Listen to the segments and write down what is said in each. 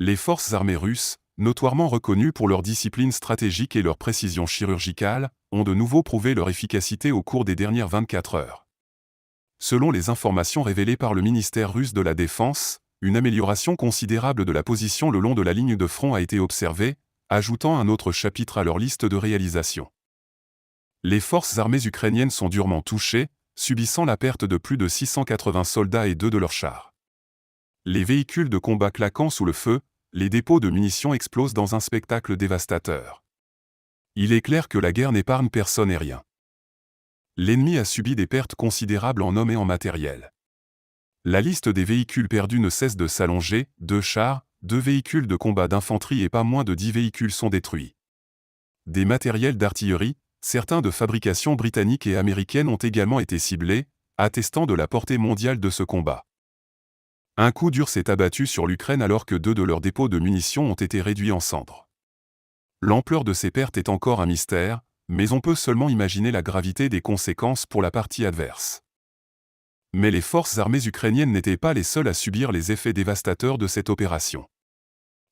Les forces armées russes, notoirement reconnues pour leur discipline stratégique et leur précision chirurgicale, ont de nouveau prouvé leur efficacité au cours des dernières 24 heures. Selon les informations révélées par le ministère russe de la Défense, une amélioration considérable de la position le long de la ligne de front a été observée, ajoutant un autre chapitre à leur liste de réalisations. Les forces armées ukrainiennes sont durement touchées, subissant la perte de plus de 680 soldats et 2 de leurs chars. Les véhicules de combat claquant sous le feu, les dépôts de munitions explosent dans un spectacle dévastateur. Il est clair que la guerre n'épargne personne et rien. L'ennemi a subi des pertes considérables en hommes et en matériel. La liste des véhicules perdus ne cesse de s'allonger, 2 chars, 2 véhicules de combat d'infanterie et pas moins de 10 véhicules sont détruits. Des matériels d'artillerie, certains de fabrication britannique et américaine ont également été ciblés, attestant de la portée mondiale de ce combat. Un coup dur s'est abattu sur l'Ukraine alors que 2 de leurs dépôts de munitions ont été réduits en cendres. L'ampleur de ces pertes est encore un mystère, mais on peut seulement imaginer la gravité des conséquences pour la partie adverse. Mais les forces armées ukrainiennes n'étaient pas les seules à subir les effets dévastateurs de cette opération.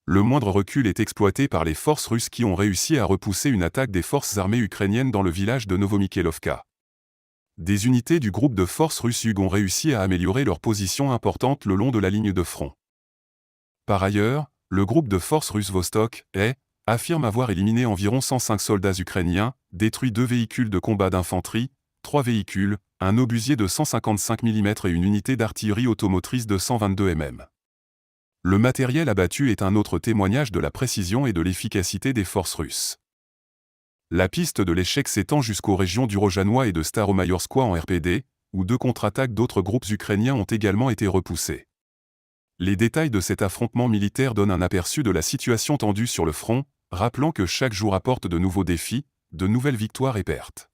Le moindre recul est exploité par les forces russes qui ont réussi à repousser une attaque des forces armées ukrainiennes dans le village de Novomikhaïlovka. Des unités du groupe de forces russes UG ont réussi à améliorer leur position importante le long de la ligne de front. Par ailleurs, le groupe de forces russes Vostok affirme avoir éliminé environ 105 soldats ukrainiens, détruit 2 véhicules de combat d'infanterie, 3 véhicules, un obusier de 155 mm et une unité d'artillerie automotrice de 122 mm. Le matériel abattu est un autre témoignage de la précision et de l'efficacité des forces russes. La piste de l'échec s'étend jusqu'aux régions du Rojanois et de Staromayorskoye en RPD, où 2 contre-attaques d'autres groupes ukrainiens ont également été repoussées. Les détails de cet affrontement militaire donnent un aperçu de la situation tendue sur le front, rappelant que chaque jour apporte de nouveaux défis, de nouvelles victoires et pertes.